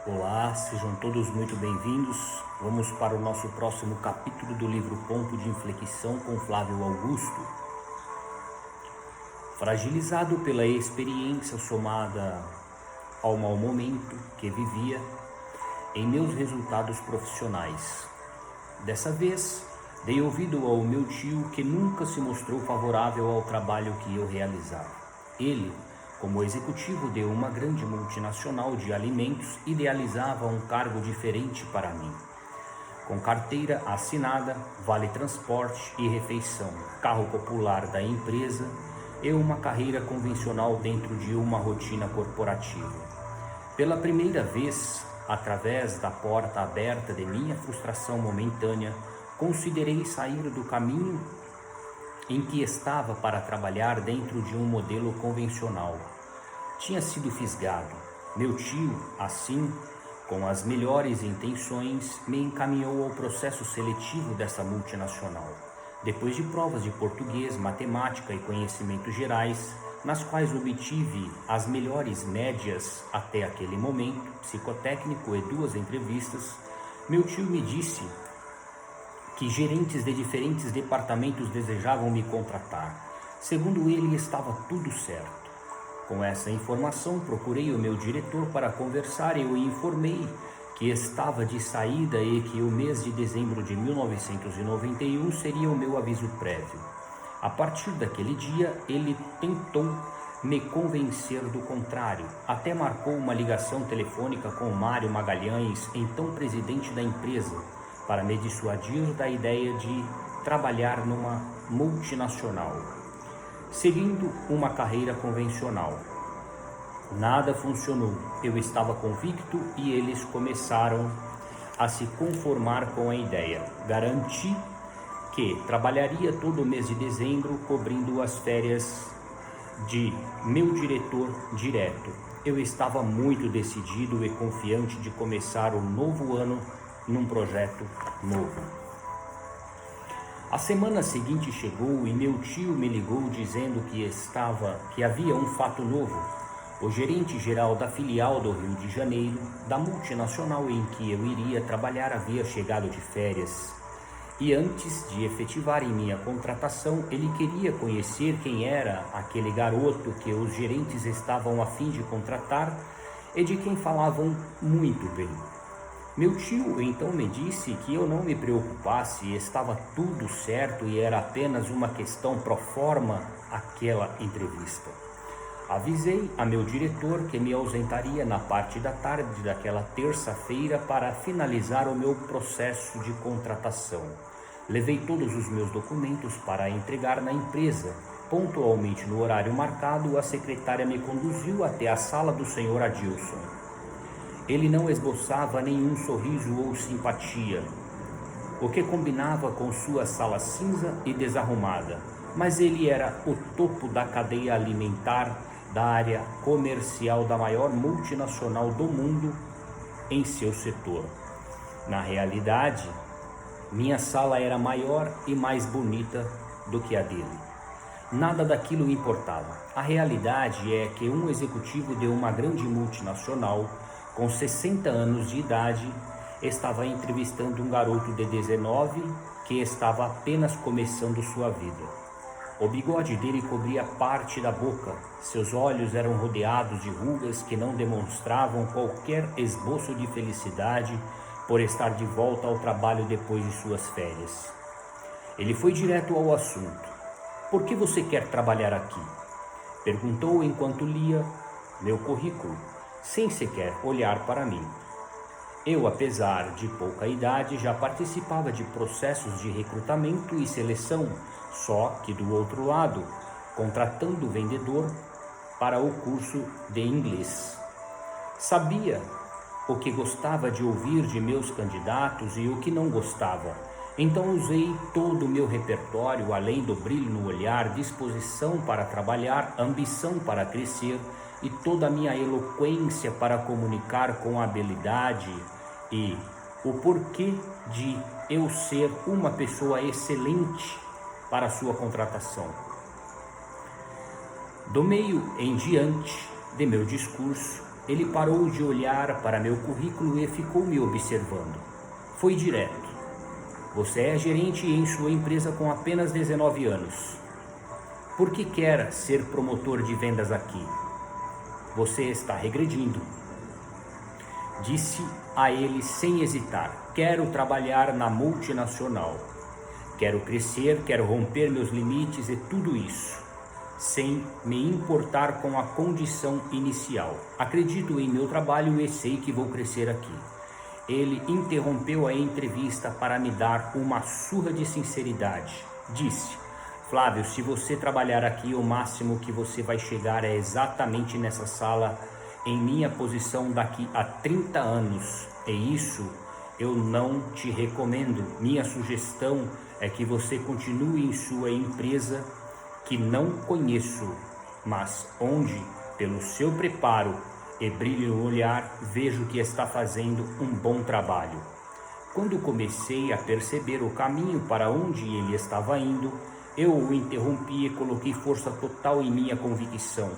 Olá, sejam todos muito bem-vindos. Vamos para o nosso próximo capítulo do livro Ponto de Inflexão com Flávio Augusto. Fragilizado pela experiência somada ao mau momento que vivia em meus resultados profissionais. Dessa vez, dei ouvido ao meu tio que nunca se mostrou favorável ao trabalho que eu realizava. Ele, como executivo de uma grande multinacional de alimentos, idealizava um cargo diferente para mim. Com carteira assinada, vale transporte e refeição, carro popular da empresa e uma carreira convencional dentro de uma rotina corporativa. Pela primeira vez, através da porta aberta de minha frustração momentânea, considerei sair do caminho em que estava para trabalhar dentro de um modelo convencional. Tinha sido fisgado. Meu tio, assim, com as melhores intenções, me encaminhou ao processo seletivo dessa multinacional. Depois de provas de português, matemática e conhecimentos gerais, nas quais obtive as melhores médias até aquele momento, psicotécnico e 2 entrevistas, meu tio me disse que gerentes de diferentes departamentos desejavam me contratar. Segundo ele, estava tudo certo. Com essa informação, procurei o meu diretor para conversar e o informei que estava de saída e que o mês de dezembro de 1991 seria o meu aviso prévio. A partir daquele dia, ele tentou me convencer do contrário. Até marcou uma ligação telefônica com Mário Magalhães, então presidente da empresa, para me dissuadir da ideia de trabalhar numa multinacional, seguindo uma carreira convencional. Nada funcionou. Eu estava convicto e eles começaram a se conformar com a ideia. Garanti que trabalharia todo o mês de dezembro, cobrindo as férias de meu diretor direto. Eu estava muito decidido e confiante de começar o novo ano num projeto novo. A semana seguinte chegou e meu tio me ligou dizendo que havia um fato novo. O gerente geral da filial do Rio de Janeiro, da multinacional em que eu iria trabalhar, havia chegado de férias. E antes de efetivarem minha contratação, ele queria conhecer quem era aquele garoto que os gerentes estavam a fim de contratar e de quem falavam muito bem. Meu tio então me disse que eu não me preocupasse, estava tudo certo e era apenas uma questão pro forma aquela entrevista. Avisei a meu diretor que me ausentaria na parte da tarde daquela terça-feira para finalizar o meu processo de contratação. Levei todos os meus documentos para entregar na empresa. Pontualmente no horário marcado, a secretária me conduziu até a sala do senhor Adilson. Ele não esboçava nenhum sorriso ou simpatia, o que combinava com sua sala cinza e desarrumada, mas ele era o topo da cadeia alimentar da área comercial da maior multinacional do mundo em seu setor. Na realidade, minha sala era maior e mais bonita do que a dele. Nada daquilo importava. A realidade é que um executivo de uma grande multinacional com 60 anos de idade, estava entrevistando um garoto de 19 que estava apenas começando sua vida. O bigode dele cobria parte da boca, seus olhos eram rodeados de rugas que não demonstravam qualquer esboço de felicidade por estar de volta ao trabalho depois de suas férias. Ele foi direto ao assunto. "Por que você quer trabalhar aqui?" perguntou enquanto lia meu currículo, sem sequer olhar para mim. Eu, apesar de pouca idade, já participava de processos de recrutamento e seleção, só que do outro lado, contratando vendedor para o curso de inglês. Sabia o que gostava de ouvir de meus candidatos e o que não gostava. Então usei todo o meu repertório, além do brilho no olhar, disposição para trabalhar, ambição para crescer e toda a minha eloquência para comunicar com habilidade e o porquê de eu ser uma pessoa excelente para sua contratação. Do meio em diante de meu discurso, Ele parou de olhar para meu currículo e ficou me observando. Foi direto. Você é gerente em sua empresa com apenas 19 anos. Por que quer ser promotor de vendas aqui? Você está regredindo. Disse a ele sem hesitar: quero trabalhar na multinacional. Quero crescer, quero romper meus limites e tudo isso, sem me importar com a condição inicial. Acredito em meu trabalho e sei que vou crescer aqui. Ele interrompeu a entrevista para me dar uma surra de sinceridade. Disse: Flávio, se você trabalhar aqui, o máximo que você vai chegar é exatamente nessa sala, em minha posição daqui a 30 anos. E isso eu não te recomendo. Minha sugestão é que você continue em sua empresa, que não conheço, mas onde, pelo seu preparo e brilho no olhar, vejo que está fazendo um bom trabalho. Quando comecei a perceber o caminho para onde ele estava indo, eu o interrompi e coloquei força total em minha convicção,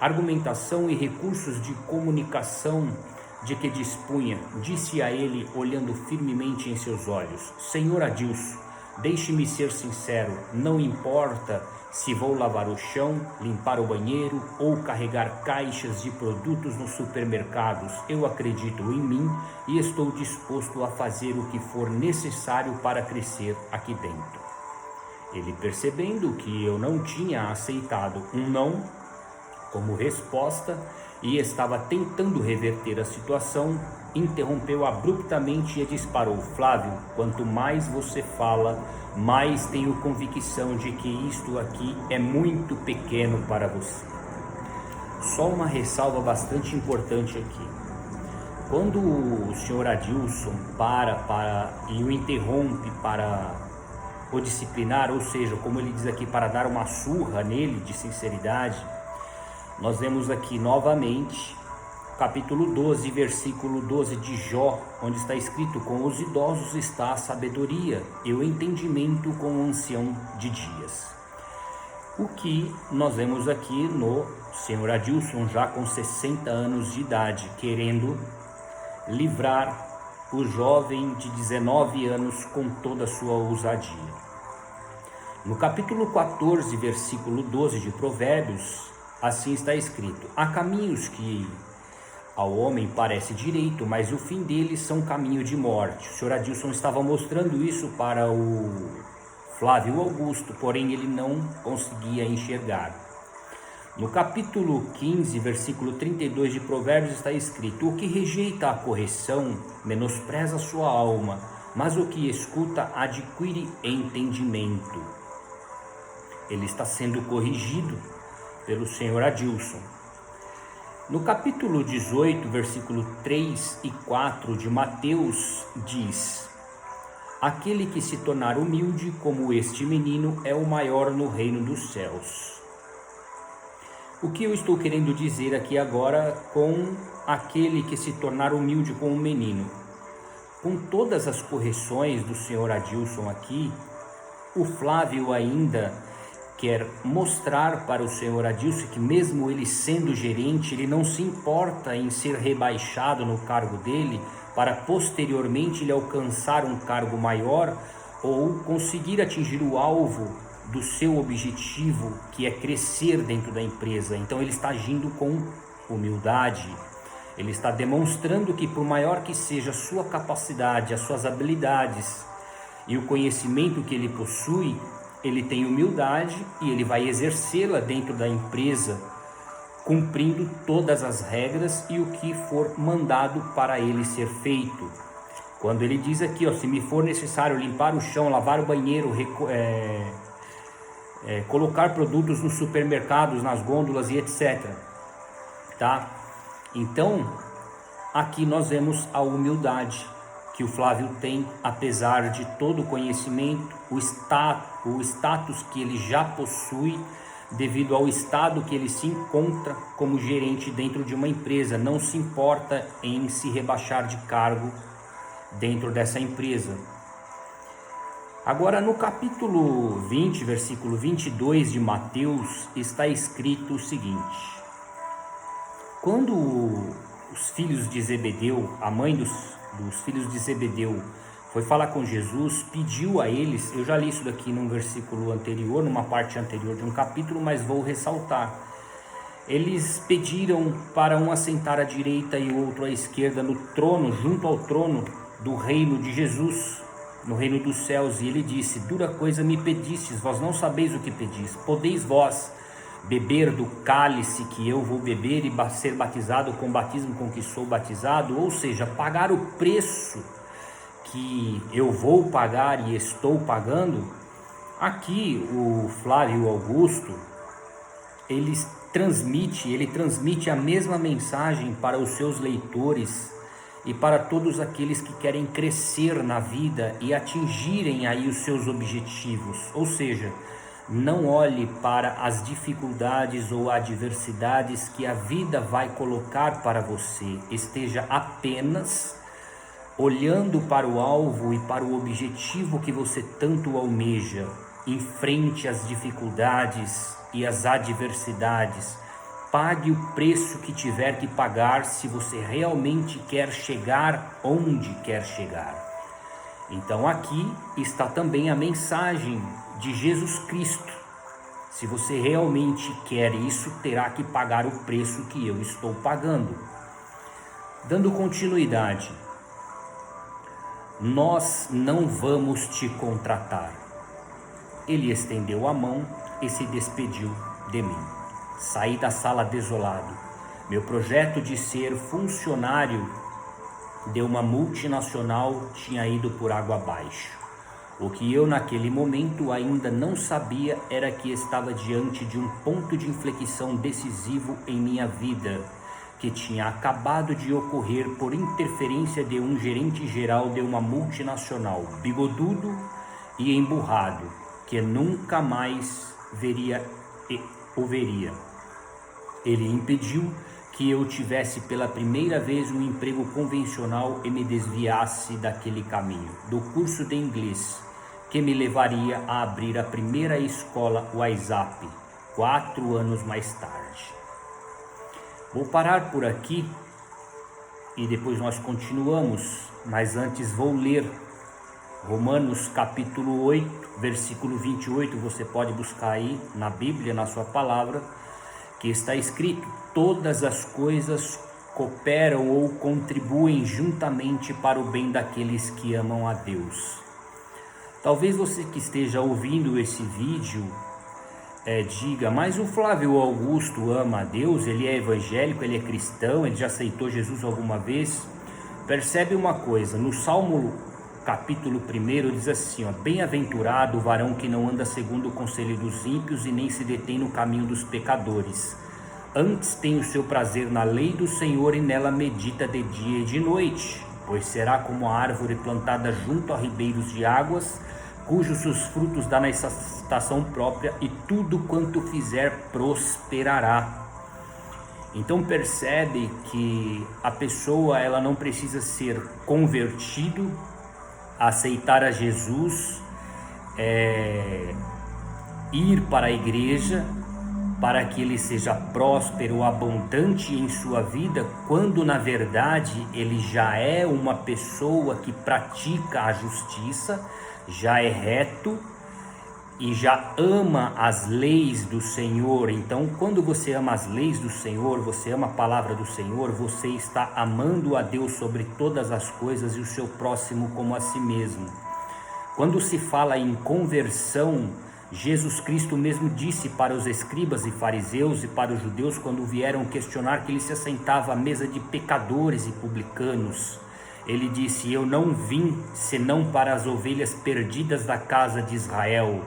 argumentação e recursos de comunicação de que dispunha. Disse a ele, olhando firmemente em seus olhos: Senhor Adilson, deixe-me ser sincero, não importa se vou lavar o chão, limpar o banheiro ou carregar caixas de produtos nos supermercados. Eu acredito em mim e estou disposto a fazer o que for necessário para crescer aqui dentro. Ele, percebendo que eu não tinha aceitado um não como resposta e estava tentando reverter a situação, interrompeu abruptamente e disparou: Flávio, quanto mais você fala, mais tenho convicção de que isto aqui é muito pequeno para você. Só uma ressalva bastante importante aqui. Quando o senhor Adilson e o interrompe para o disciplinar, ou seja, como ele diz aqui, para dar uma surra nele de sinceridade, nós vemos aqui novamente capítulo 12, versículo 12 de Jó, onde está escrito: com os idosos está a sabedoria e o entendimento com o ancião de dias. O que nós vemos aqui no senhor Adilson, já com 60 anos de idade, querendo livrar o jovem de 19 anos com toda a sua ousadia. No capítulo 14, versículo 12 de Provérbios, assim está escrito: há caminhos que ao homem parece direito, mas o fim deles são caminho de morte. O senhor Adilson estava mostrando isso para o Flávio Augusto, porém ele não conseguia enxergar. No capítulo 15, versículo 32 de Provérbios está escrito: o que rejeita a correção menospreza sua alma, mas o que escuta adquire entendimento. Ele está sendo corrigido pelo senhor Adilson. No capítulo 18, versículo 3 e 4 de Mateus, diz: aquele que se tornar humilde como este menino é o maior no reino dos céus. O que eu estou querendo dizer aqui agora com aquele que se tornar humilde como um menino? Com todas as correções do senhor Adilson aqui, o Flávio ainda quer mostrar para o senhor Adilson que, mesmo ele sendo gerente, ele não se importa em ser rebaixado no cargo dele para posteriormente ele alcançar um cargo maior ou conseguir atingir o alvo do seu objetivo, que é crescer dentro da empresa. Então ele está agindo com humildade. Ele está demonstrando que, por maior que seja a sua capacidade, as suas habilidades e o conhecimento que ele possui, ele tem humildade e ele vai exercê-la dentro da empresa, cumprindo todas as regras e o que for mandado para ele ser feito. Quando ele diz aqui, se me for necessário limpar o chão, lavar o banheiro, colocar produtos nos supermercados, nas gôndolas e etc. Tá? Então, aqui nós vemos a humildade que o Flávio tem, apesar de todo o conhecimento, o status que ele já possui, devido ao estado que ele se encontra como gerente dentro de uma empresa. Não se importa em se rebaixar de cargo dentro dessa empresa. Agora, no capítulo 20, versículo 22 de Mateus, está escrito o seguinte: quando os filhos de Zebedeu, a mãe dos filhos de Zebedeu, foi falar com Jesus, pediu a eles, eu já li isso daqui num versículo anterior, numa parte anterior de um capítulo, mas vou ressaltar. Eles pediram para um assentar à direita e o outro à esquerda no trono, junto ao trono do reino de Jesus, no reino dos céus, e ele disse: dura coisa me pedistes, vós não sabeis o que pedis. Podeis vós beber do cálice que eu vou beber e ser batizado com o batismo com que sou batizado? Ou seja, pagar o preço que eu vou pagar e estou pagando? Aqui o Flávio Augusto, ele transmite a mesma mensagem para os seus leitores e para todos aqueles que querem crescer na vida e atingirem aí os seus objetivos. Ou seja, não olhe para as dificuldades ou adversidades que a vida vai colocar para você. Esteja apenas olhando para o alvo e para o objetivo que você tanto almeja. Enfrente as dificuldades e as adversidades. Pague o preço que tiver que pagar se você realmente quer chegar onde quer chegar. Então aqui está também a mensagem de Jesus Cristo. Se você realmente quer isso, terá que pagar o preço que eu estou pagando. Dando continuidade, nós não vamos te contratar. Ele estendeu a mão e se despediu de mim. Saí da sala desolado. Meu projeto de ser funcionário de uma multinacional tinha ido por água abaixo. O que eu naquele momento ainda não sabia era que estava diante de um ponto de inflexão decisivo em minha vida, que tinha acabado de ocorrer por interferência de um gerente geral de uma multinacional, bigodudo e emburrado, que nunca mais o veria. Ele impediu que eu tivesse pela primeira vez um emprego convencional e me desviasse daquele caminho, do curso de inglês, que me levaria a abrir a primeira escola WhatsApp, 4 anos mais tarde. Vou parar por aqui e depois nós continuamos, mas antes vou ler Romanos capítulo 8, versículo 28, você pode buscar aí na Bíblia, na sua palavra, que está escrito: todas as coisas cooperam ou contribuem juntamente para o bem daqueles que amam a Deus. Talvez você que esteja ouvindo esse vídeo diga: mas o Flávio Augusto ama a Deus, ele é evangélico, ele é cristão, ele já aceitou Jesus alguma vez? Percebe uma coisa, no Salmo capítulo 1 diz assim, bem-aventurado o varão que não anda segundo o conselho dos ímpios e nem se detém no caminho dos pecadores. Antes tem o seu prazer na lei do Senhor e nela medita de dia e de noite. Pois será como a árvore plantada junto a ribeiros de águas, cujos seus frutos dá na estação própria e tudo quanto fizer prosperará. Então percebe que a pessoa ela não precisa ser convertido, aceitar a Jesus, ir para a igreja para que ele seja próspero, abundante em sua vida, quando na verdade ele já é uma pessoa que pratica a justiça, já é reto e já ama as leis do Senhor. Então, quando você ama as leis do Senhor, você ama a palavra do Senhor, você está amando a Deus sobre todas as coisas e o seu próximo como a si mesmo. Quando se fala em conversão, Jesus Cristo mesmo disse para os escribas e fariseus e para os judeus, quando vieram questionar, que ele se assentava à mesa de pecadores e publicanos. Ele disse: eu não vim senão para as ovelhas perdidas da casa de Israel.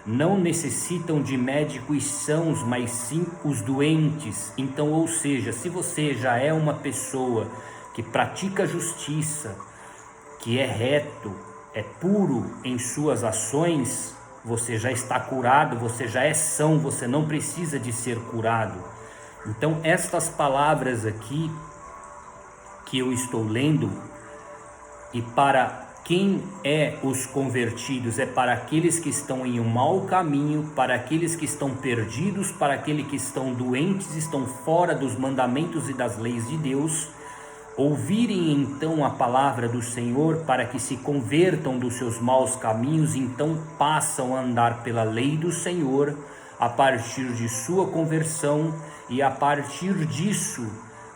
Não necessitam de médicos sãos, mas sim os doentes. Então, ou seja, se você já é uma pessoa que pratica justiça, que é reto, é puro em suas ações, você já está curado, você já é são, você não precisa de ser curado. Então, estas palavras aqui que eu estou lendo, e para Quem é os convertidos? É para aqueles que estão em um mau caminho, para aqueles que estão perdidos, para aqueles que estão doentes, estão fora dos mandamentos e das leis de Deus, ouvirem então a palavra do Senhor para que se convertam dos seus maus caminhos, então passam a andar pela lei do Senhor a partir de sua conversão, e a partir disso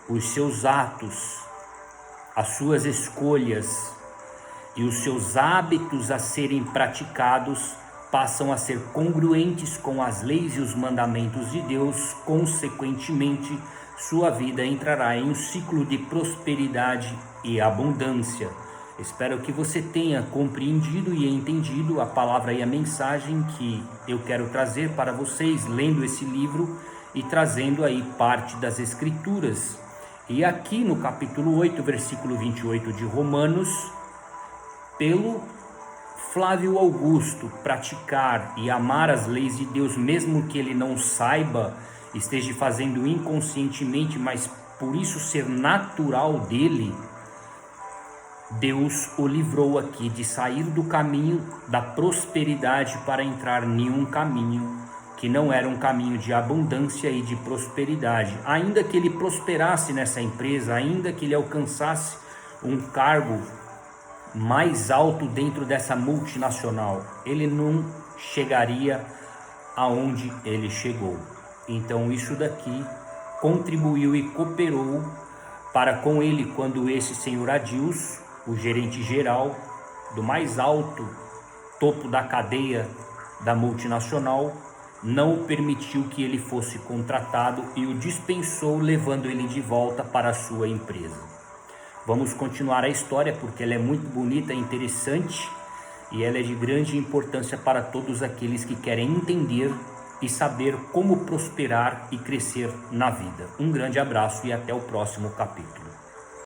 os seus atos, as suas escolhas e os seus hábitos a serem praticados passam a ser congruentes com as leis e os mandamentos de Deus. Consequentemente, sua vida entrará em um ciclo de prosperidade e abundância. Espero que você tenha compreendido e entendido a palavra e a mensagem que eu quero trazer para vocês, lendo esse livro e trazendo aí parte das Escrituras. E aqui no capítulo 8, versículo 28 de Romanos, pelo Flávio Augusto, praticar e amar as leis de Deus, mesmo que ele não saiba, esteja fazendo inconscientemente, mas por isso ser natural dele, Deus o livrou aqui de sair do caminho da prosperidade para entrar em um caminho que não era um caminho de abundância e de prosperidade. Ainda que ele prosperasse nessa empresa, ainda que ele alcançasse um cargo mais alto dentro dessa multinacional, ele não chegaria aonde ele chegou. Então isso daqui contribuiu e cooperou para com ele, quando esse senhor Adilson, o gerente geral do mais alto topo da cadeia da multinacional, não permitiu que ele fosse contratado e o dispensou, levando ele de volta para a sua empresa. Vamos continuar a história porque ela é muito bonita, interessante, e ela é de grande importância para todos aqueles que querem entender e saber como prosperar e crescer na vida. Um grande abraço e até o próximo capítulo.